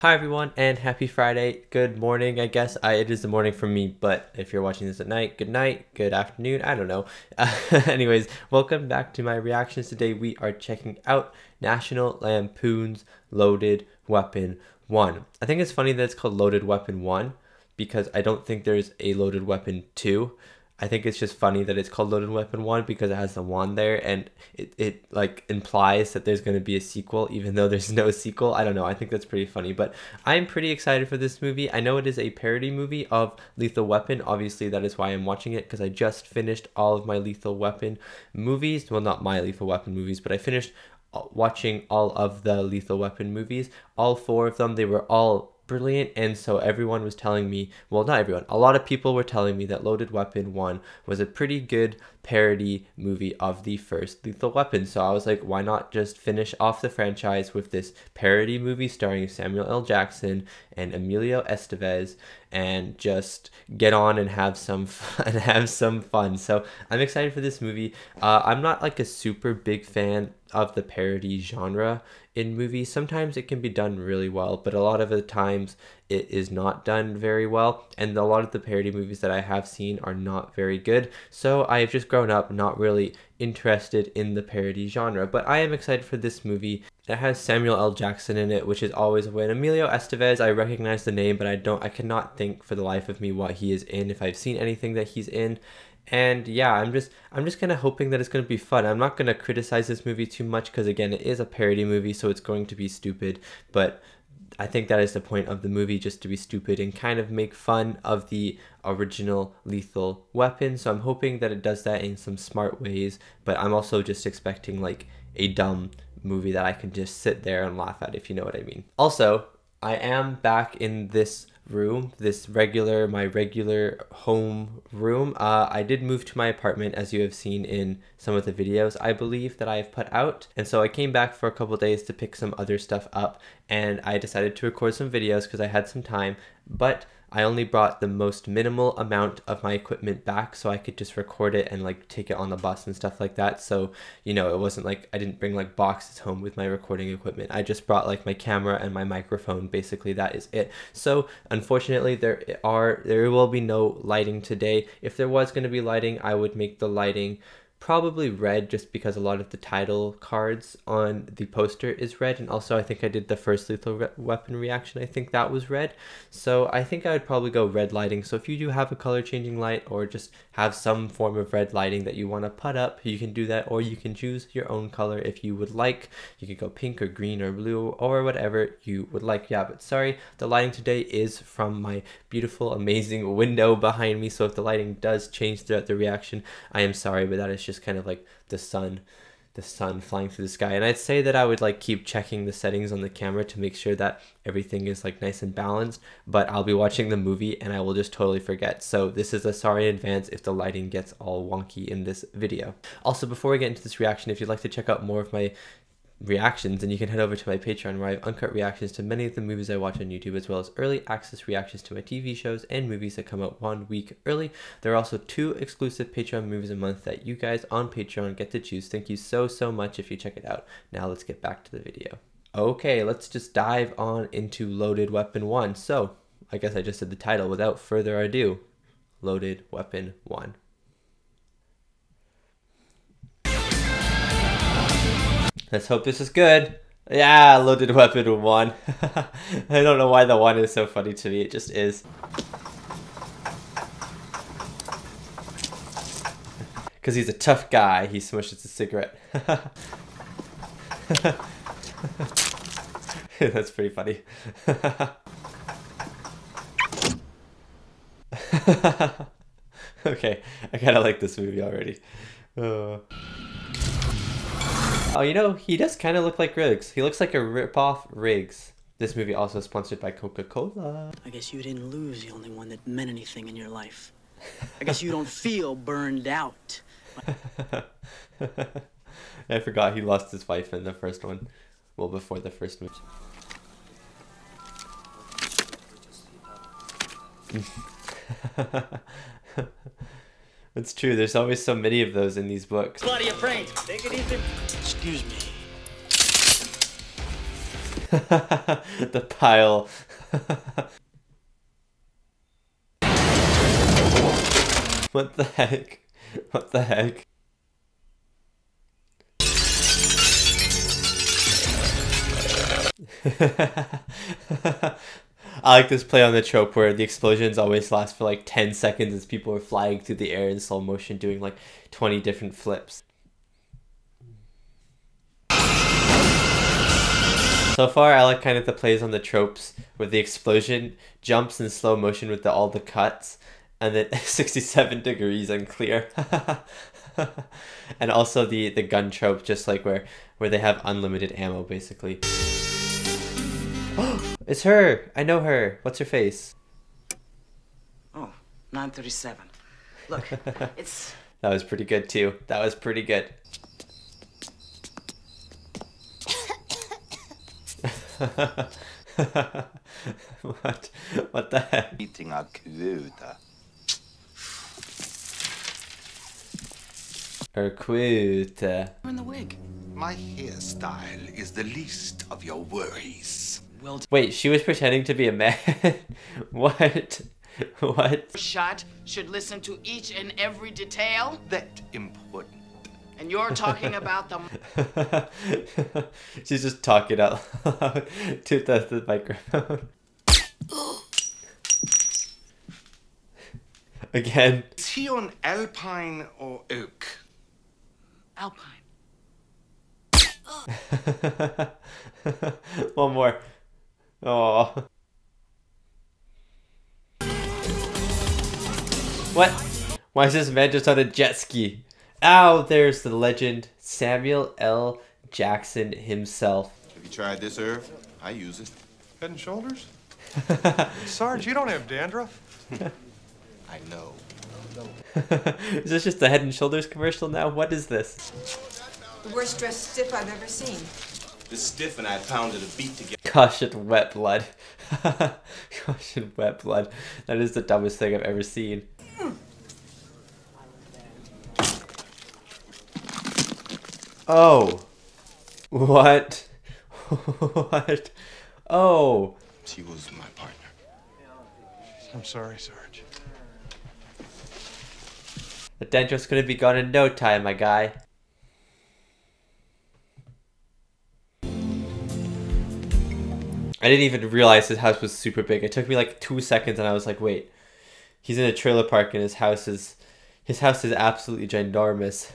Hi everyone and happy Friday. Good morning, I guess. It is the morning for me, but if you're watching this at night, good afternoon, I don't know. Anyways, welcome back to my reactions. Today we are checking out National Lampoon's Loaded Weapon 1. I think it's funny that it's called Loaded Weapon 1 because I don't think there's a Loaded Weapon 2. I think it's just funny that it's called Loaded Weapon 1 because it has the 1 there and it like implies that there's going to be a sequel even though there's no sequel. I don't know. I think that's pretty funny, but I'm pretty excited for this movie. I know it is a parody movie of Lethal Weapon. Obviously, that is why I'm watching it because I just finished all of my Lethal Weapon movies. Well, not my Lethal Weapon movies, but I finished watching all of the Lethal Weapon movies. All 4 of them, they were all brilliant, and so everyone was telling me, well, not everyone, a lot of people were telling me that Loaded Weapon 1 was a pretty good parody movie of the first Lethal Weapon. So I was like, why not just finish off the franchise with this parody movie starring Samuel L. Jackson and Emilio Estevez and just get on and have some fun. So I'm excited for this movie. I'm not like a super big fan of the parody genre in movies. Sometimes it can be done really well, but a lot of the times it is not done very well, and a lot of the parody movies that I have seen are not very good. So I've just grown up not really interested in the parody genre, but I am excited for this movie. It has Samuel L. Jackson in it, which is always a win. Emilio Estevez, I recognize the name, but I cannot think for the life of me what he is in, if I've seen anything that he's in. And yeah, I'm just kind of hoping that it's going to be fun. I'm not going to criticize this movie too much because again, it is a parody movie, so it's going to be stupid, but I think that is the point of the movie, just to be stupid and kind of make fun of the original Lethal Weapon. So I'm hoping that it does that in some smart ways, but I'm also just expecting like a dumb movie that I can just sit there and laugh at, if you know what I mean. Also, I am back in this room, my regular home room. I did move to my apartment, as you have seen in some of the videos I believe that I've put out, and so I came back for a couple days to pick some other stuff up, and I decided to record some videos because I had some time, but I only brought the most minimal amount of my equipment back so I could just record it and like take it on the bus and stuff like that. So, you know, it wasn't like I didn't bring like boxes home with my recording equipment. I just brought like my camera and my microphone. Basically, that is it. So, unfortunately, there will be no lighting today. If there was going to be lighting, I would make the lighting probably red, just because a lot of the title cards on the poster is red, and also I think I did the first Lethal Weapon reaction, I think that was red, so I think I would probably go red lighting. So if you do have a color changing light or just have some form of red lighting that you want to put up, you can do that, or you can choose your own color if you would like. You could go pink or green or blue or whatever you would like. Yeah, but sorry, the lighting today is from my beautiful, amazing window behind me, so if the lighting does change throughout the reaction, I am sorry, but that is just kind of like the sun flying through the sky. And I'd say that I would like keep checking the settings on the camera to make sure that everything is like nice and balanced, but I'll be watching the movie and I will just totally forget. So this is a sorry in advance if the lighting gets all wonky in this video. Also, before we get into this reaction, if you'd like to check out more of my reactions, and you can head over to my Patreon where I have uncut reactions to many of the movies I watch on YouTube, as well as early access reactions to my TV shows and movies that come out 1 week early. There are also 2 exclusive Patreon movies a month that you guys on Patreon get to choose. Thank you so much if you check it out. Now let's get back to the video. Okay, let's just dive on into Loaded Weapon 1. So I guess I just said the title. Without further ado, Loaded Weapon 1. Let's hope this is good. Yeah, Loaded Weapon 1. I don't know why the 1 is so funny to me. It just is. Because he's a tough guy. He smushes a cigarette. That's pretty funny. Okay, I kind of like this movie already. Oh, you know, he does kind of look like Riggs. He looks like a rip-off Riggs. This movie also sponsored by Coca-Cola. I guess you didn't lose the only one that meant anything in your life. I guess you don't feel burned out. I forgot he lost his wife in the first one. Well, before the first movie. It's true, there's always so many of those in these books. Bloody brains. Take it easy. Excuse me. The pile. What the heck? What the heck? I like this play on the trope where the explosions always last for like 10 seconds as people are flying through the air in slow motion doing like 20 different flips. So far, I like kind of the plays on the tropes where the explosion jumps in slow motion with all the cuts, and then 67 degrees unclear. And also the gun trope, just like where they have unlimited ammo, basically. It's her! I know her. What's her face? Oh, 937. Look, it's... That was pretty good, too. That was pretty good. What the heck? Eating a quota. Her quota. You're in the wig. My hairstyle is the least of your worries. Well, Wait, she was pretending to be a man? What? What? Shot should listen to each and every detail. That important. And you're talking about the... She's just talking out loud to the microphone. Again. Is he on alpine or oak? Alpine. One more. Oh. What? Why is this man just on a jet ski? Ow, there's the legend Samuel L. Jackson himself. Have you tried this herb? I use it. Head and Shoulders? Sarge, you don't have dandruff. I know. Is this just a Head and Shoulders commercial now? What is this? The worst dressed stiff I've ever seen. This stiff and I pounded a beat together. Gosh, it's wet blood. Gosh, it's wet blood. That is the dumbest thing I've ever seen. Oh. What? What? Oh. She was my partner. I'm sorry, Sarge. The dandruff's gonna be gone in no time, my guy. I didn't even realize his house was super big. It took me like 2 seconds and I was like, wait. He's in a trailer park and his house is absolutely ginormous.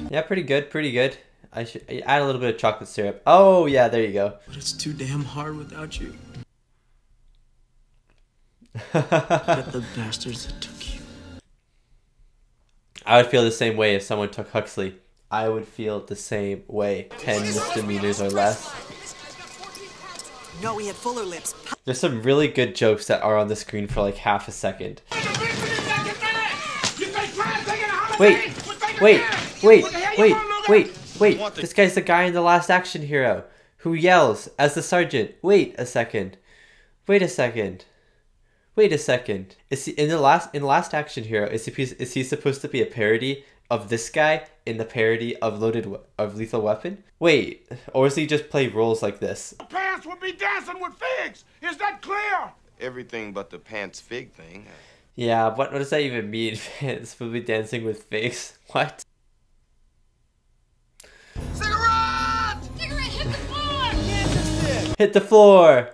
Yeah, pretty good, pretty good. I should add a little bit of chocolate syrup. Oh, yeah, there you go. But it's too damn hard without you. Get the bastards that took you. I would feel the same way if someone took Huxley. I would feel the same way. 10 misdemeanors or less. No, we had fuller lips. There's some really good jokes that are on the screen for like half a second. Wait, wait, wait, wait, wait, wait. This guy's the guy in The Last Action Hero who yells as the sergeant. Wait a second. Wait a second. Wait a second. Is he in the last Action Hero? Is he supposed to be a parody of this guy in the parody of Lethal Weapon? Wait, or is he just play roles like this? Pants would be dancing with figs. Is that clear? Everything but the pants fig thing. Yeah, what does that even mean? It's supposed to be dancing with figs. What? Cigarette! Cigarette, hit the floor! Hit the floor!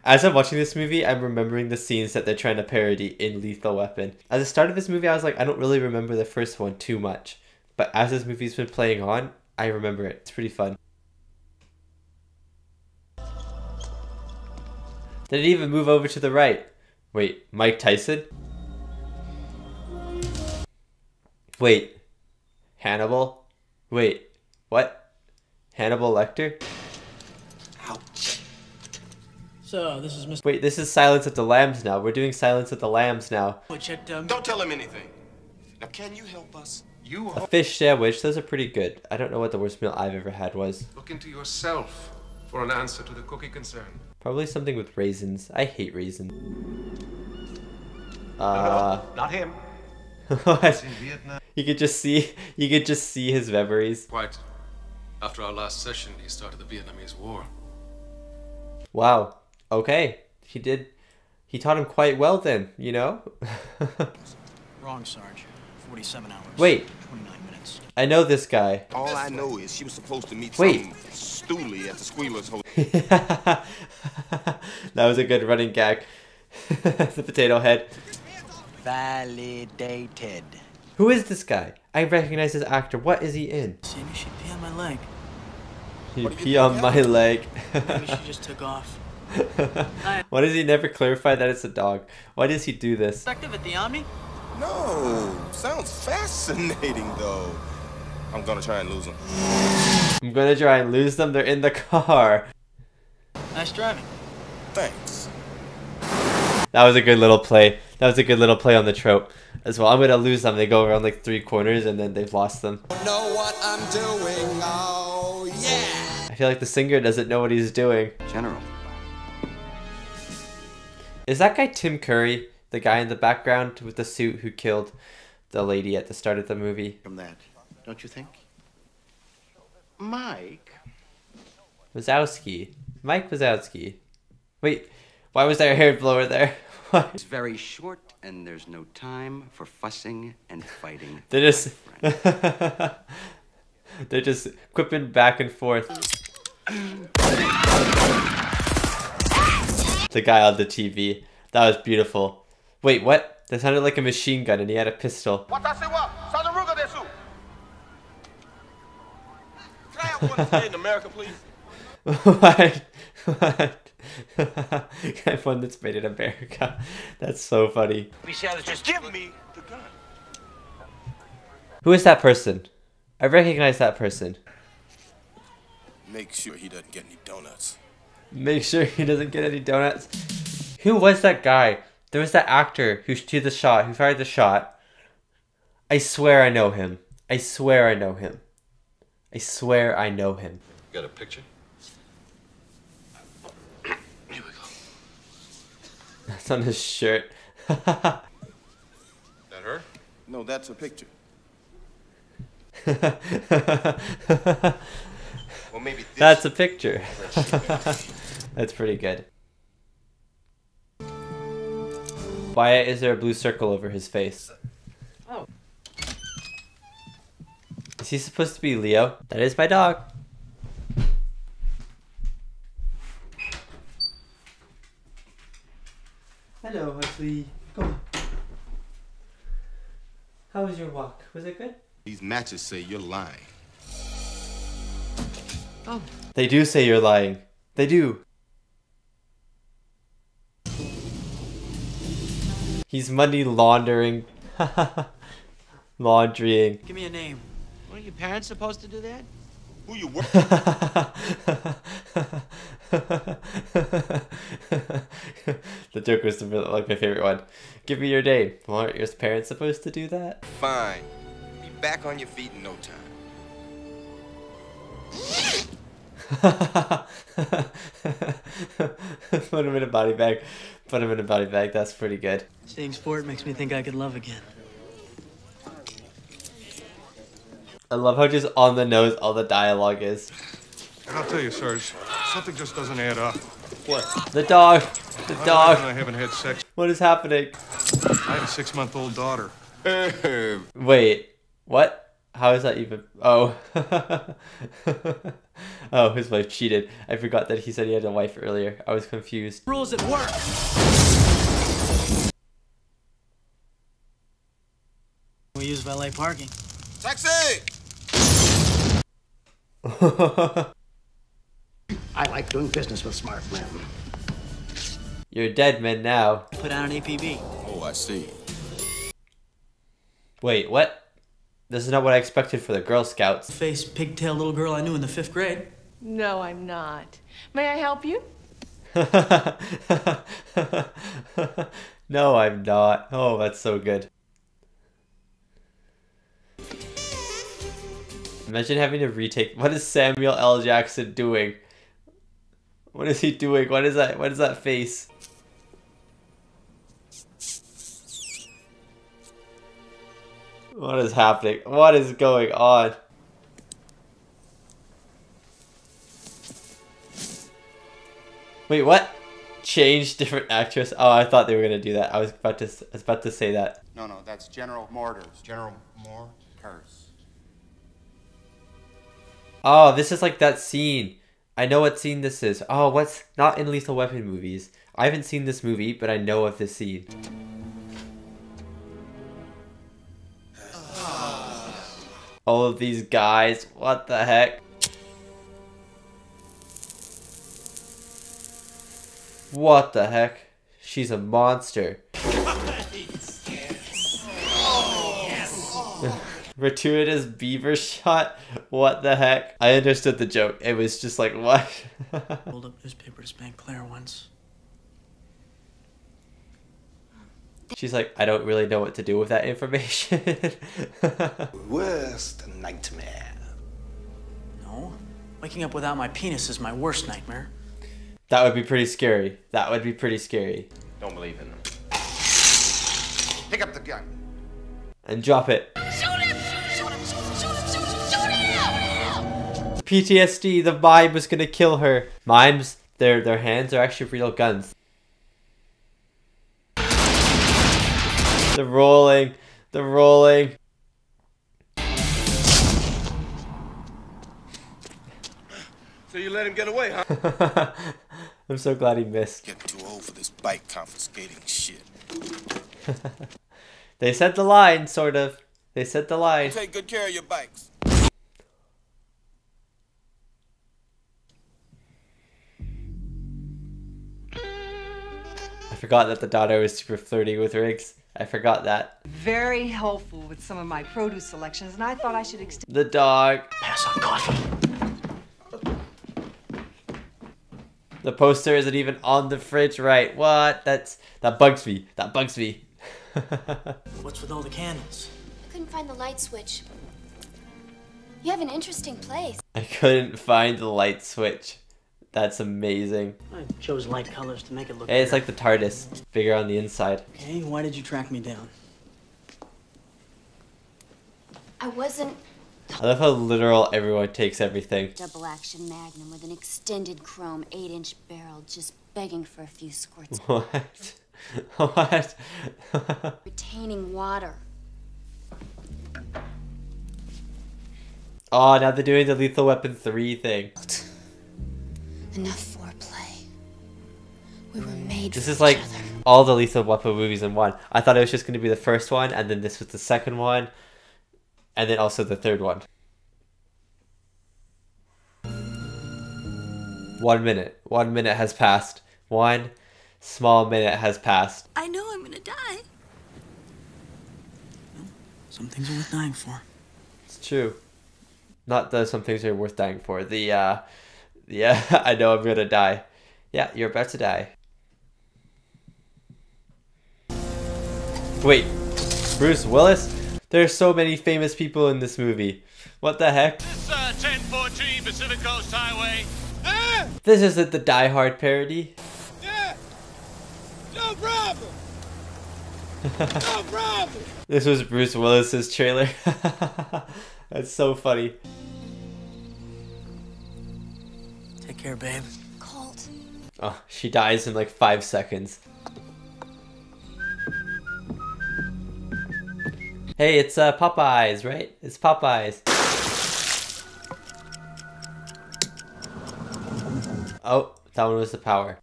As I'm watching this movie, I'm remembering the scenes that they're trying to parody in Lethal Weapon. At the start of this movie, I was like, I don't really remember the first one too much. But as this movie's been playing on, I remember it. It's pretty fun. Did it even move over to the right? Wait, Mike Tyson? Wait, Hannibal? Wait, what? Hannibal Lecter? Ouch. So, this is Mr. Wait, this is Silence of the Lambs now. We're doing Silence of the Lambs now. Which at, Don't tell him anything. Now, can you help us? You A fish sandwich, those are pretty good. I don't know what the worst meal I've ever had was. Look into yourself for an answer to the cookie concern. Probably something with raisins. I hate raisins. Not him. What? You could just see his memories. Quite After our last session, he started the Vietnamese War. Wow. Okay. He taught him quite well then, you know? Wrong, Sarge. 47 hours. Wait. 29 minutes. I know this guy. All I know is she was supposed to meet Wait. some stoolie at the Squealer's Hotel. That was a good running gag. The potato head. Validated. Who is this guy? I recognize this actor. What is he in? Sandy, she pee on my leg. He pee on my leg. Maybe she just took off. Why does he never clarify that it's a dog? Why does he do this? Effective at the Omni? No, sounds fascinating though. I'm gonna try and lose him. I'm gonna try and lose them. They're in the car. Nice driving. Thanks. That was a good little play. That was a good little play on the trope as well. I'm gonna lose them. They go around like 3 corners and then they've lost them. Know what I'm doing, oh yeah! I feel like the singer doesn't know what he's doing. General. Is that guy Tim Curry, the guy in the background with the suit who killed the lady at the start of the movie? From that, don't you think? Mike. Wazowski. Mike Wazowski. Wait, why was there a hair blower there? It's very short, and there's no time for fussing and fighting. They're just they're just quipping back and forth. The guy on the TV. That was beautiful. Wait, what? That sounded like a machine gun and he had a pistol. What I say what? Sazaruga desu. Can I have one that's made in America, please? What? What? Can I have one that's made in America? That's so funny. Just give me the gun. Who is that person? I recognize that person. Make sure he doesn't get any donuts. Make sure he doesn't get any donuts. Who was that guy? There was that actor who fired the shot. I swear I know him. I swear I know him. I swear I know him. Got a picture? Here we go. That's on his shirt. That her? No, that's a picture. Well, maybe this. That's a picture. That's pretty good. Why is there a blue circle over his face? Oh. Is he supposed to be Leo? That is my dog. Hello, Huxley. Come on. How was your walk? Was it good? These matches say you're lying. Oh. They do say you're lying. They do. He's money laundering. Laundering. Give me a name. What are your parents supposed to do that? Who you work? The joke was like my favorite one. Give me your name. Well, aren't your parents supposed to do that? Fine. Be back on your feet in no time. Put him in a body bag. Put him in a body bag. That's pretty good. Seeing sport makes me think I could love again. I love how just on the nose all the dialogue is. And I'll tell you, Sarge, something just doesn't add up. What? The dog. The dog. I haven't had sex. What is happening? I have a 6-month-old daughter. Wait. What? How is that even? Oh. Oh, his wife cheated. I forgot that he said he had a wife earlier. I was confused. Rules at work. We use valet parking. Taxi! I like doing business with smart men. You're dead men now. Put out an APB. Oh, I see. Wait, what? This is not what I expected for the Girl Scouts. Face pigtail little girl I knew in the 5th grade. No, I'm not. May I help you? No, I'm not. Oh, that's so good. Imagine having to retake. What is Samuel L. Jackson doing? What is he doing? What is that? What is that face? What is happening? What is going on? Wait, what? Change different actress? Oh, I thought they were gonna do that. I was about to say that. No, that's General Mortars. General Mortars. Oh, this is like that scene. I know what scene this is. Oh, what's not in Lethal Weapon movies? I haven't seen this movie, but I know of this scene. All of these guys, what the heck? What the heck? She's a monster. Gratuitous beaver shot? What the heck? I understood the joke. It was just like, what? Hold up newspaper to spank Claire once. She's like, I don't really know what to do with that information. Worst nightmare. No. Waking up without my penis is my worst nightmare. That would be pretty scary. That would be pretty scary. Don't believe in them. Pick up the gun. And drop it. Shoot him! Shoot him! Shoot him! PTSD, the mime was gonna kill her. Mimes, their hands are actually real guns. The rolling. The rolling. So you let him get away, huh? I'm so glad he missed. Getting too old for this bike confiscating shit. They said the line, sort of. They said the line. Take good care of your bikes. I forgot that the daughter was super flirty with Riggs. I forgot that. Very helpful with some of my produce selections, and I thought I should extend. The dog. Pass on coffee. The poster isn't even on the fridge, right? What? That bugs me. That bugs me. What's with all the candles? Couldn't find the light switch. You have an interesting place. I couldn't find the light switch. That's amazing. I chose light colors to make it look Hey, it's better. like the TARDIS, bigger on the inside. Okay, why did you track me down? I wasn't... I love how literal everyone takes everything. Double action magnum with an extended chrome 8-inch barrel just begging for a few squirts. What? What? Retaining water. Oh, now they're doing the Lethal Weapon 3 thing. Enough foreplay. We were made This for is like each other. all the Lethal Weapon movies in one. I thought it was just going to be the first one, and then this was the second one, and then also the third one. 1 minute. 1 minute has passed. One small minute has passed. I know I'm gonna die. Some things are worth dying for. It's true. Not the some things are worth dying for. The I know I'm gonna die. Yeah, you're about to die. Wait, Bruce Willis? There's so many famous people in this movie. What the heck? This 1014 Pacific Coast Highway. This isn't the Die Hard parody. Yeah. No problem. No problem. This was Bruce Willis's trailer. That's so funny. Take care, babe. Colt. Oh, she dies in like 5 seconds. Hey, it's Popeyes, right? It's Popeyes. Oh, that one was the power.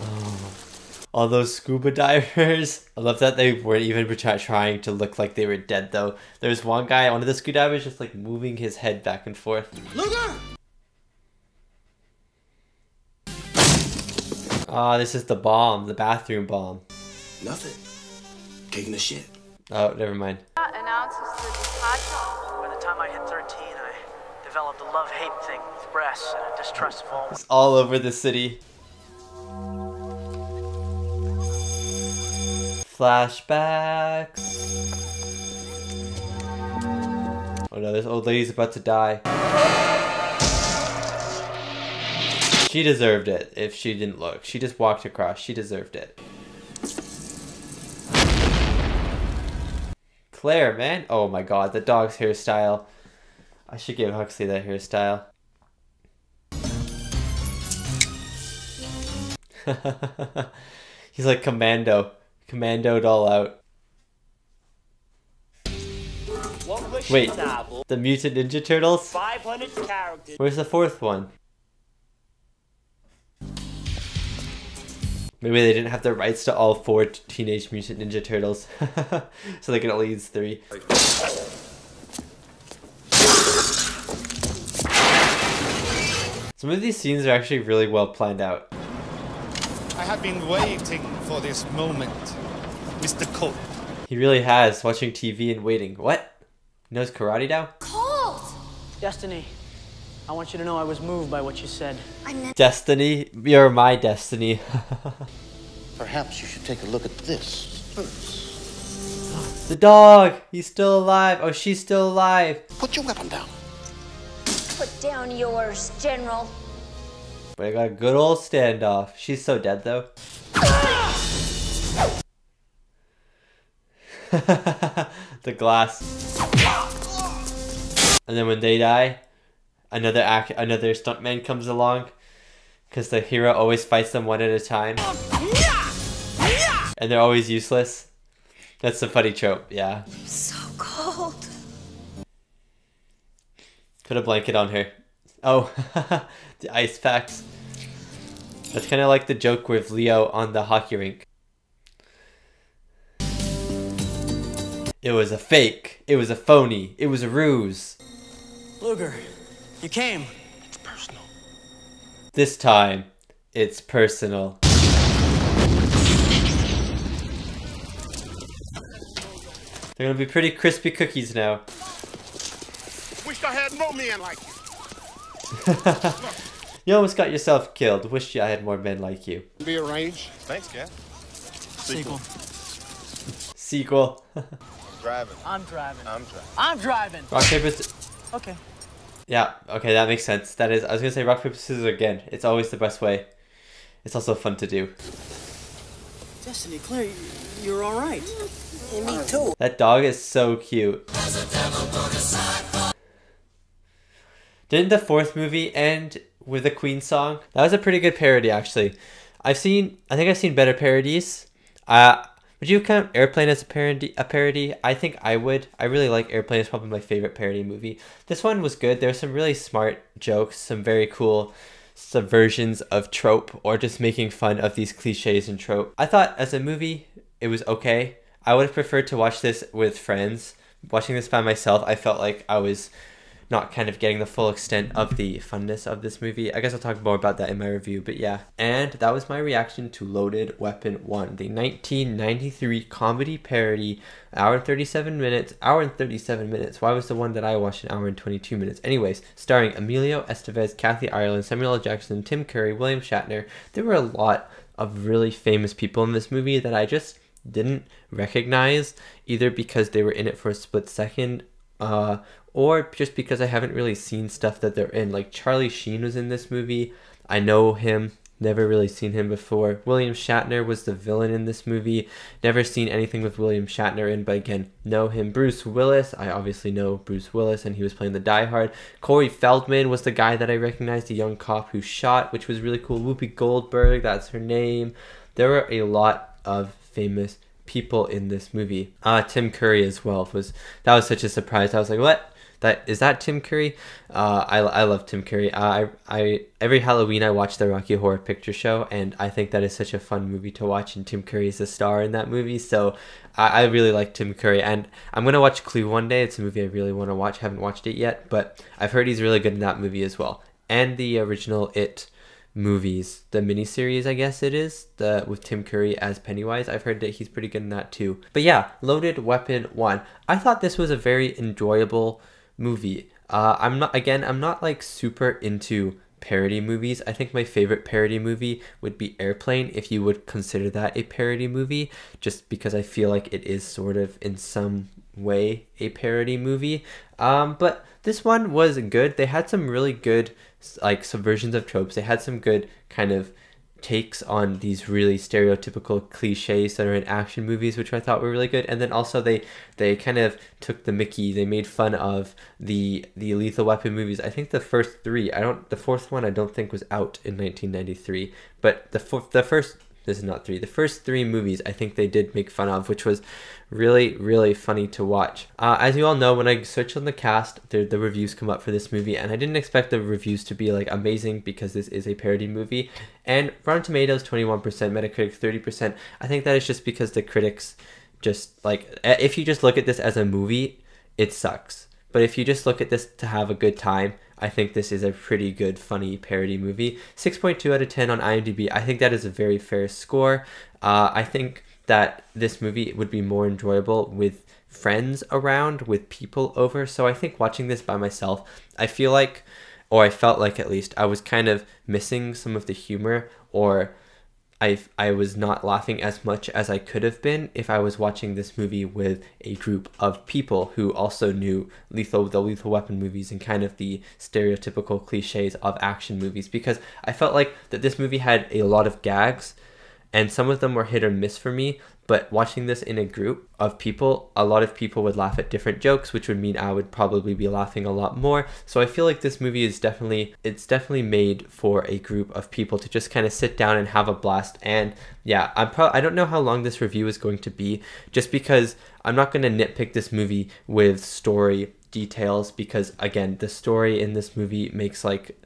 Oh, all those scuba divers. I love that they weren't even trying to look like they were dead though. There's one guy, one of the scuba divers, just like moving his head back and forth. Look out! Ah, this is the bomb, the bathroom bomb. Nothing. Taking a shit. Oh, never mind. Announces the departure. By the time I hit 13, I developed a love-hate thing with breasts and a distrust of all. It's all over the city. Flashbacks. Oh no, this old lady's about to die. She deserved it if she didn't look. She just walked across. She deserved it. Claire, man. Oh my god, the dog's hairstyle. I should give Huxley that hairstyle. He's like Commando. Commandoed all out. Wait, the Mutant Ninja Turtles? 500 characters. Where's the fourth one? Maybe they didn't have the rights to all 4 Teenage Mutant Ninja Turtles. So they can only use 3. Some of these scenes are actually really well planned out. I have been waiting for this moment, Mr. Cole. He really has, watching TV and waiting. What? He knows karate now? Cold! Destiny, I want you to know I was moved by what you said. Destiny? You're my destiny. Perhaps you should take a look at this first. The dog! He's still alive! Oh, she's still alive! Put your weapon down. Put down yours, General. But I got a good old standoff. She's so dead though. The glass. And then when they die, another stuntman comes along, because the hero always fights them one at a time, and they're always useless. That's a funny trope, yeah. So cold. Put a blanket on her. Oh, the ice packs. That's kind of like the joke with Leo on the hockey rink. It was a fake. It was a phony. It was a ruse. Luger, you came. It's personal. This time, it's personal. They're gonna be pretty crispy cookies now. Wish I had more men like you. You almost got yourself killed. Wish I had more men like you. Be arranged. Thanks, Cap. Sequel. Sequel. Driving. I'm driving. I'm driving. I'm driving. Rock, paper, scissors. Okay. Yeah, okay, that makes sense. That is, I was gonna say rock, paper, scissors again. It's always the best way. It's also fun to do. Destiny, Claire, you're all right. And me too. That dog is so cute. Didn't the 4th movie end with a Queen song? That was a pretty good parody, actually. I think I've seen better parodies. Would you count Airplane as a parody? I think I would. I really like Airplane. It's probably my favorite parody movie. This one was good. There were some really smart jokes, some very cool subversions of trope, or just making fun of these cliches and trope. I thought as a movie, it was okay. I would have preferred to watch this with friends. Watching this by myself, I felt like I was not kind of getting the full extent of the funness of this movie. I guess I'll talk more about that in my review, but yeah. And that was my reaction to Loaded Weapon 1, the 1993 comedy parody, hour and 37 minutes. Why was the one that I watched an hour and 22 minutes? Anyways, starring Emilio Estevez, Kathy Ireland, Samuel L. Jackson, Tim Curry, William Shatner. There were a lot of really famous people in this movie that I just didn't recognize, either because they were in it for a split second, or just because I haven't really seen stuff that they're in. Like Charlie Sheen was in this movie. I know him, never really seen him before. William Shatner was the villain in this movie. Never seen anything with William Shatner in, but again, know him. Bruce Willis, I obviously know Bruce Willis, and he was playing the Die Hard. Corey Feldman was the guy that I recognized, the young cop who shot, which was really cool. Whoopi Goldberg, that's her name. There were a lot of famous people in this movie. Tim Curry as well. That was such a surprise. I was like, what? Is that Tim Curry? I love Tim Curry. Every Halloween I watch the Rocky Horror Picture Show, and I think that is such a fun movie to watch, and Tim Curry is the star in that movie, so I really like Tim Curry, and I'm going to watch Clue one day. It's a movie I really want to watch. Haven't watched it yet, but I've heard he's really good in that movie as well. And the original It movies, the miniseries, I guess it is, with Tim Curry as Pennywise. I've heard that he's pretty good in that too. But yeah, Loaded Weapon 1. I thought this was a very enjoyable movie. I'm not like super into parody movies. I think my favorite parody movie would be Airplane, if you would consider that a parody movie, just because I feel like it is sort of in some way a parody movie. But this one was good. They had some really good like subversions of tropes. They had some good kind of takes on these really stereotypical cliches that are in action movies, which I thought were really good. And then also they kind of took the mickey. They made fun of the Lethal Weapon movies. I think the first three, the fourth one I don't think was out in 1993, but the first, this is not three, the first three movies I think they did make fun of, which was really, really funny to watch. As you all know, when I search on the cast, the reviews come up for this movie, and I didn't expect the reviews to be like amazing because this is a parody movie. And Rotten Tomatoes 21%, Metacritic 30%. I think that is just because the critics just like, if you just look at this as a movie, it sucks. But if you just look at this to have a good time, I think this is a pretty good, funny parody movie. 6.2 out of 10 on IMDb. I think that is a very fair score. I think that this movie would be more enjoyable with friends around, with people over. So I think watching this by myself, I feel like, or I felt like at least, I was kind of missing some of the humor, or I was not laughing as much as I could have been if I was watching this movie with a group of people who also knew the Lethal Weapon movies and kind of the stereotypical cliches of action movies, because I felt like that this movie had a lot of gags and some of them were hit or miss for me. But watching this in a group of people, a lot of people would laugh at different jokes, which would mean I would probably be laughing a lot more. So I feel like this movie is definitely made for a group of people to just kind of sit down and have a blast. And yeah, I don't know how long this review is going to be, just because I'm not going to nitpick this movie with story details, because again, the story in this movie makes like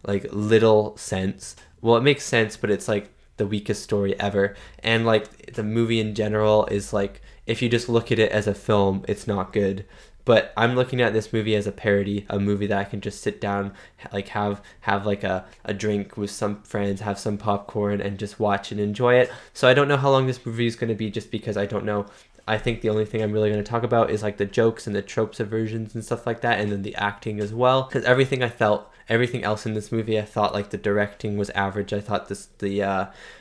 little sense. Well, it makes sense, but it's like the weakest story ever. And like the movie in general is like, if you just look at it as a film, it's not good. But I'm looking at this movie as a parody, a movie that I can just sit down, like have like a drink with some friends, have some popcorn and just watch and enjoy it. So I don't know how long this movie is going to be, just because I don't know. I think the only thing I'm really going to talk about is like the jokes and the tropes of versions and stuff like that, and then the acting as well. Because everything else in this movie, I thought like the directing was average. I thought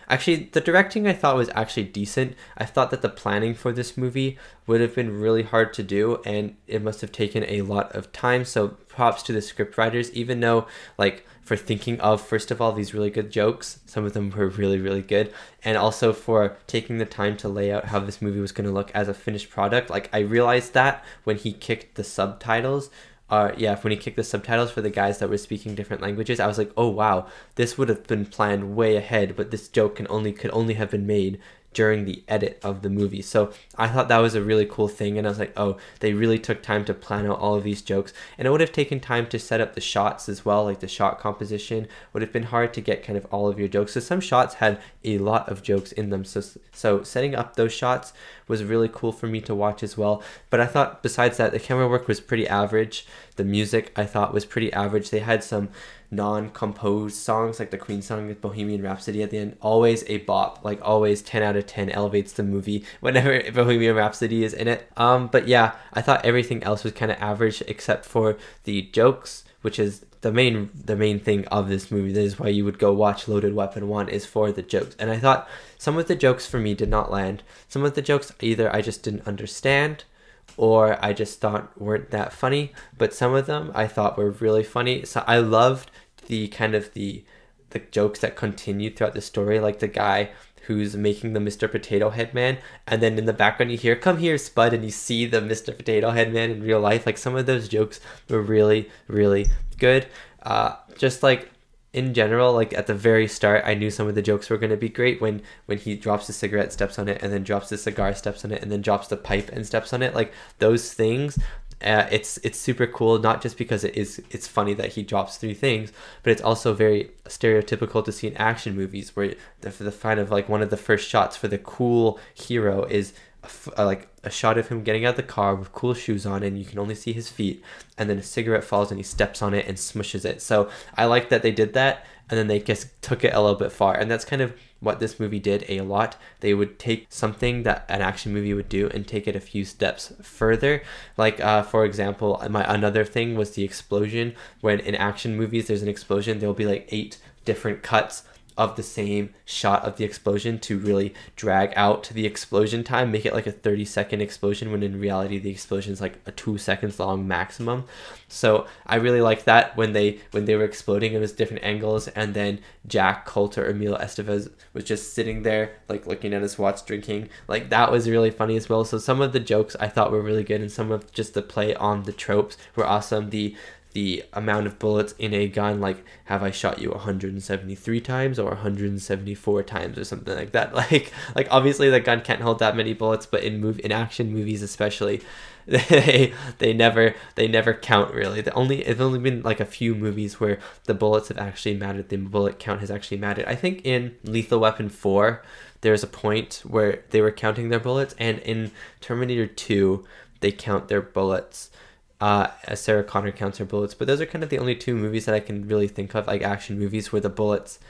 actually the directing I thought was actually decent. I thought that the planning for this movie would have been really hard to do, and it must have taken a lot of time. So props to the script writers, even though like for thinking of, first of all, these really good jokes. Some of them were really, really good. And also for taking the time to lay out how this movie was going to look as a finished product. Like I realized that when he kicked the subtitles, when he kicked the subtitles for the guys that were speaking different languages, I was like, oh wow, this would have been planned way ahead, but this joke could only have been made during the edit of the movie. So I thought that was a really cool thing, and I was like, oh, they really took time to plan out all of these jokes. And it would have taken time to set up the shots as well, like the shot composition would have been hard to get kind of all of your jokes. So some shots had a lot of jokes in them, so setting up those shots was really cool for me to watch as well. But I thought besides that, the camera work was pretty average. The music I thought was pretty average. They had some non-composed songs, like the Queen song with Bohemian Rhapsody at the end, always a bop, like always 10 out of 10, elevates the movie whenever Bohemian Rhapsody is in it. But yeah, I thought everything else was kind of average except for the jokes, which is the main thing of this movie. That is why you would go watch Loaded Weapon 1, is for the jokes. And I thought some of the jokes for me did not land. Some of the jokes either I just didn't understand, or I just thought weren't that funny, but some of them I thought were really funny. So I loved the kind of the jokes that continued throughout the story, like the guy who's making the Mr. Potato Head Man, and then in the background you hear, "Come here, Spud," and you see the Mr. Potato Head Man in real life. Like some of those jokes were really, really good. Just like in general, like at the very start, I knew some of the jokes were going to be great when he drops the cigarette, steps on it, and then drops the cigar, steps on it, and then drops the pipe and steps on it. Like those things, it's super cool, not just because it's funny that he drops three things, but it's also very stereotypical to see in action movies, where the kind of like one of the first shots for the cool hero is like a shot of him getting out of the car with cool shoes on, and you can only see his feet, and then a cigarette falls and he steps on it and smushes it. So I like that they did that, and then they just took it a little bit far, and that's kind of what this movie did a lot. They would take something that an action movie would do and take it a few steps further. Like for example, another thing was the explosion. When in action movies there's an explosion, there'll be like 8 different cuts of the same shot of the explosion to really drag out the explosion time, make it like a 30-second explosion when in reality the explosion is like a 2 seconds long maximum. So I really liked that when they were exploding, it was different angles, and then Jack Coulter, Emilio Estevez, was just sitting there like looking at his watch drinking. Like that was really funny as well. So some of the jokes I thought were really good, and some of just the play on the tropes were awesome. The amount of bullets in a gun, like, have I shot you 173 times or 174 times or something like that. Like obviously the gun can't hold that many bullets, but in action movies especially, they never count really. It's only been like a few movies where the bullets have actually mattered. The bullet count has actually mattered. I think in Lethal Weapon 4 there's a point where they were counting their bullets, and in Terminator 2 they count their bullets. As Sarah Connor counts her bullets, but those are kind of the only two movies that I can really think of, like action movies, where the bullets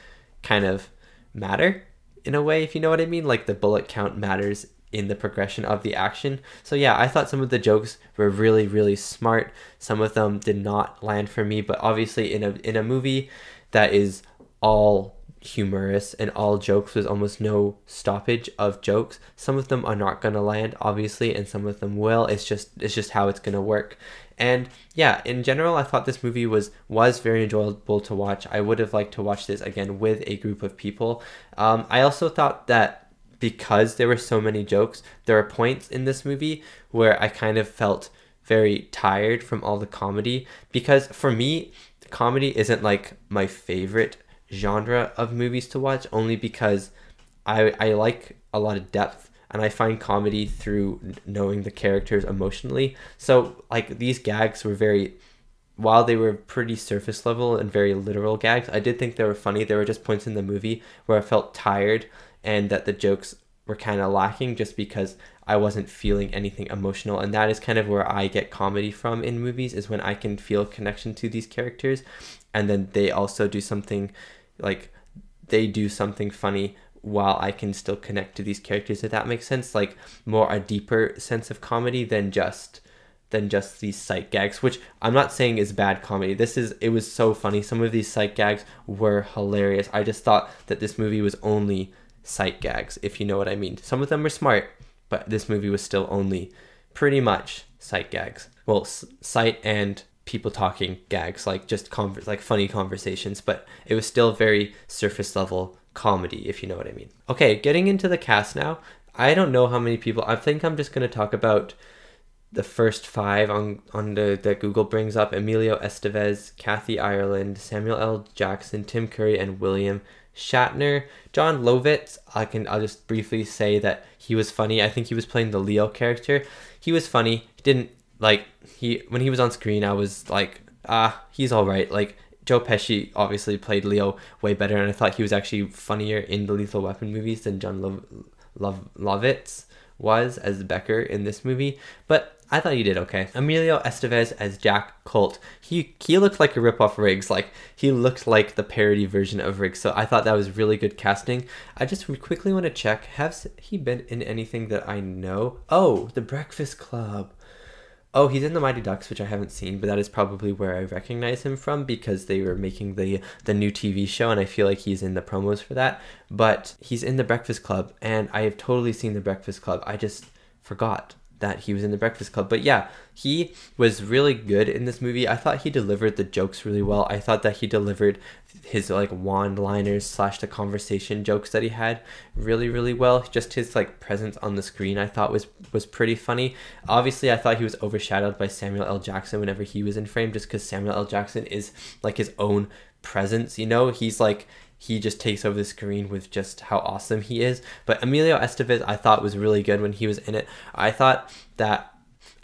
kind of matter in a way, if you know what I mean. Like the bullet count matters in the progression of the action. So yeah, I thought some of the jokes were really, really smart. Some of them did not land for me, but obviously in a movie that is all humorous and all jokes, with almost no stoppage of jokes, some of them are not going to land obviously, and some of them will. It's just how it's going to work. And yeah, in general, I thought this movie was very enjoyable to watch. I would have liked to watch this again with a group of people. I also thought that because there were so many jokes, there are points in this movie where I kind of felt very tired from all the comedy, because for me, comedy isn't like my favorite genre of movies to watch, only because I like a lot of depth, and I find comedy through knowing the characters emotionally. So like these gags were while they were pretty surface level and very literal gags, I did think they were funny. There were just points in the movie where I felt tired and that the jokes were kind of lacking, just because I wasn't feeling anything emotional. And that is kind of where I get comedy from in movies, is when I can feel connection to these characters, and then they also do something funny while I can still connect to these characters, if that makes sense. Like more a deeper sense of comedy than just these sight gags, which I'm not saying is bad comedy. It was so funny. Some of these sight gags were hilarious. I just thought that this movie was only sight gags, if you know what I mean. Some of them were smart, but this movie was still only pretty much sight gags. Well, sight and people talking gags, like just like funny conversations, but it was still very surface level comedy, if you know what I mean. Okay, getting into the cast now. I don't know how many people. I think I'm just going to talk about the first 5 on that Google brings up: Emilio Estevez, Kathy Ireland, Samuel L. Jackson, Tim Curry, and William Shatner. John Lovitz, I'll just briefly say that he was funny. I think he was playing the Leo character. He was funny. He didn't when he was on screen, I was like, he's all right. Like Joe Pesci obviously played Leo way better, and I thought he was actually funnier in the Lethal Weapon movies than John Lovitz was as Becker in this movie. But I thought he did okay. Emilio Estevez as Jack Colt. He looked like a ripoff Riggs. Like he looked like the parody version of Riggs. So I thought that was really good casting. I just quickly want to check, has he been in anything that I know? Oh, The Breakfast Club. Oh, he's in The Mighty Ducks, which I haven't seen, but that is probably where I recognize him from, because they were making the new TV show, and I feel like he's in the promos for that. But he's in The Breakfast Club, and I have totally seen The Breakfast Club. I just forgot that he was in The Breakfast Club. But yeah, he was really good in this movie. I thought he delivered the jokes really well. I thought that he delivered his like one-liners / the conversation jokes that he had really, really well. Just his like presence on the screen I thought was pretty funny. Obviously, I thought he was overshadowed by Samuel L. Jackson whenever he was in frame, just because Samuel L. Jackson is like his own presence, you know? He just takes over the screen with just how awesome he is. But Emilio Estevez, I thought, was really good when he was in it. I thought that,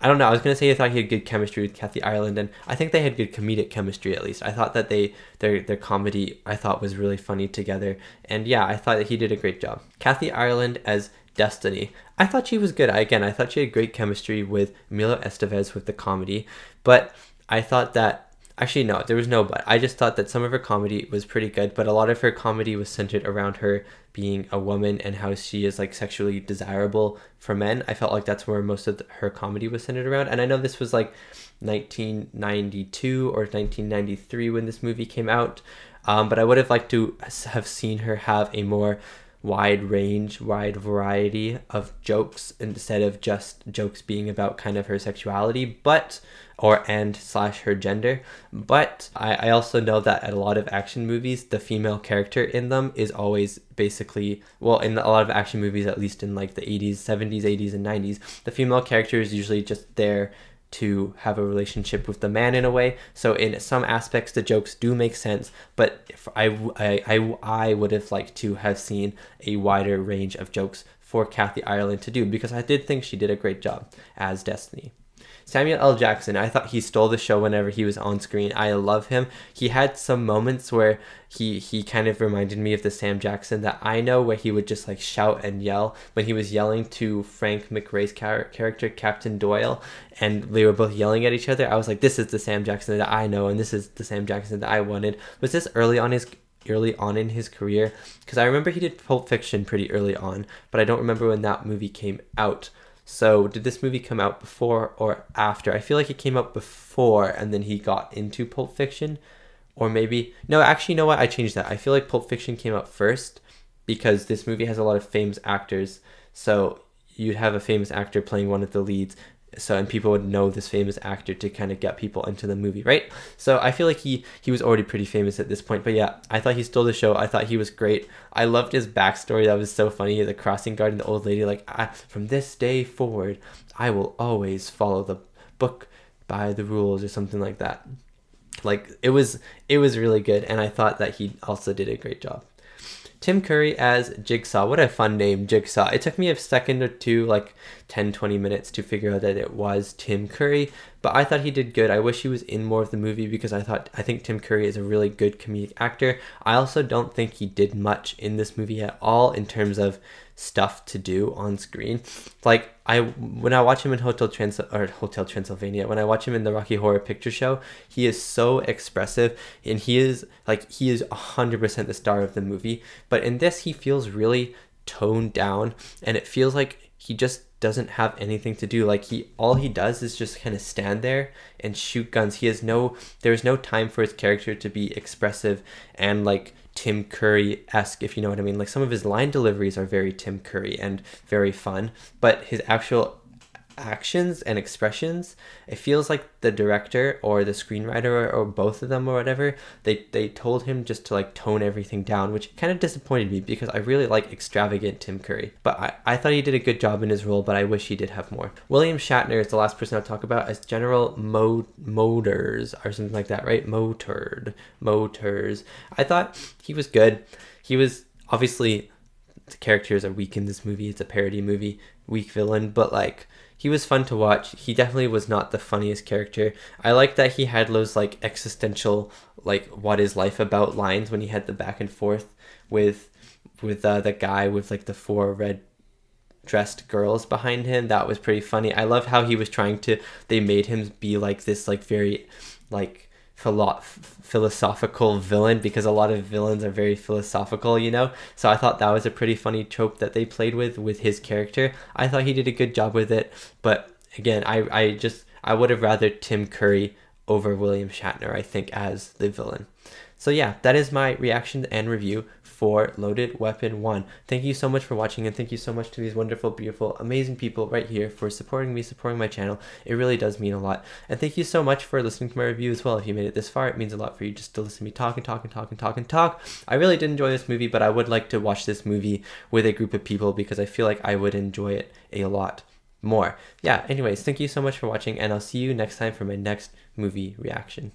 I don't know, I was going to say I thought he had good chemistry with Kathy Ireland, and I think they had good comedic chemistry at least. I thought that their comedy, I thought, was really funny together. And yeah, I thought that he did a great job. Kathy Ireland as Destiny. I thought she was good. I thought she had great chemistry with Emilio Estevez with the comedy. But I thought that Actually, no, there was no but. I just thought that some of her comedy was pretty good, but a lot of her comedy was centered around her being a woman and how she is like sexually desirable for men. I felt like that's where most of her comedy was centered around. And I know this was like 1992 or 1993 when this movie came out, but I would have liked to have seen her have a more wide variety of jokes instead of just jokes being about kind of her sexuality, but / her gender. But I also know that at a lot of action movies, the female character in them is always basically, well, in a lot of action movies, at least in like the 80s, 70s, 80s, and 90s, the female character is usually just there to have a relationship with the man in a way. So in some aspects, the jokes do make sense, but if I would have liked to have seen a wider range of jokes for Kathy Ireland to do, because I did think she did a great job as Destiny. Samuel L. Jackson, I thought he stole the show whenever he was on screen. I love him. He had some moments where he kind of reminded me of the Sam Jackson that I know, where he would just like shout and yell. When he was yelling to Frank McRae's character, Captain Doyle, and they were both yelling at each other, I was like, this is the Sam Jackson that I know, and this is the Sam Jackson that I wanted. Was this early on in his career? Because I remember he did Pulp Fiction pretty early on, but I don't remember when that movie came out. So did this movie come out before or after? I feel like it came out before and then he got into Pulp Fiction. Or maybe, no, actually, you know what? I changed that. I feel like Pulp Fiction came out first because this movie has a lot of famous actors. So you'd have a famous actor playing one of the leads. And people would know this famous actor to kind of get people into the movie, right? So I feel like he was already pretty famous at this point. But yeah, I thought he stole the show. I thought he was great. I loved his backstory. That was so funny. The crossing guard and the old lady, like, from this day forward, I will always follow the book by the rules, or something like that. Like, it was really good, and I thought that he also did a great job. Tim Curry as Jigsaw. What a fun name, Jigsaw. It took me a second or two, like 10-20 minutes to figure out that it was Tim Curry, but I thought he did good. I wish he was in more of the movie because I think Tim Curry is a really good comedic actor. I also don't think he did much in this movie at all in terms of stuff to do on screen. Like, when I watch him in Hotel Transylvania, when I watch him in the Rocky Horror Picture Show, he is so expressive, and he is 100% the star of the movie. But in this, he feels really toned down, and it feels like he just doesn't have anything to do. Like, all he does is just kind of stand there and shoot guns. There's no time for his character to be expressive and like Tim Curry-esque, if you know what I mean. Like, some of his line deliveries are very Tim Curry and very fun, but his actual actions and expressions, it feels like the director or the screenwriter or both of them or whatever, they told him just to like tone everything down, which kind of disappointed me because I really like extravagant Tim Curry. But I thought he did a good job in his role, but I wish he did have more. William Shatner is the last person I'll talk about as General Motors or something like that, right? Motors. I thought he was good. He was, obviously, the characters are weak in this movie. It's a parody movie, weak villain, but like, he was fun to watch. He definitely was not the funniest character. I like that he had those like existential, like, what is life about lines when he had the back and forth with the guy with like the 4 red dressed girls behind him. That was pretty funny. I love how he was they made him be like this like very like philosophical villain, because a lot of villains are very philosophical, you know? So I thought that was a pretty funny trope that they played with his character. I thought he did a good job with it, but again, I would have rather Tim Curry over William Shatner, I think, as the villain. So yeah, that is my reaction and review for Loaded Weapon 1. Thank you so much for watching, and thank you so much to these wonderful, beautiful, amazing people right here for supporting me, supporting my channel. It really does mean a lot. And thank you so much for listening to my review as well. If you made it this far, it means a lot for you just to listen to me talk and talk and talk and talk and talk. I really did enjoy this movie, but I would like to watch this movie with a group of people because I feel like I would enjoy it a lot more. Yeah, anyways, thank you so much for watching, and I'll see you next time for my next movie reaction.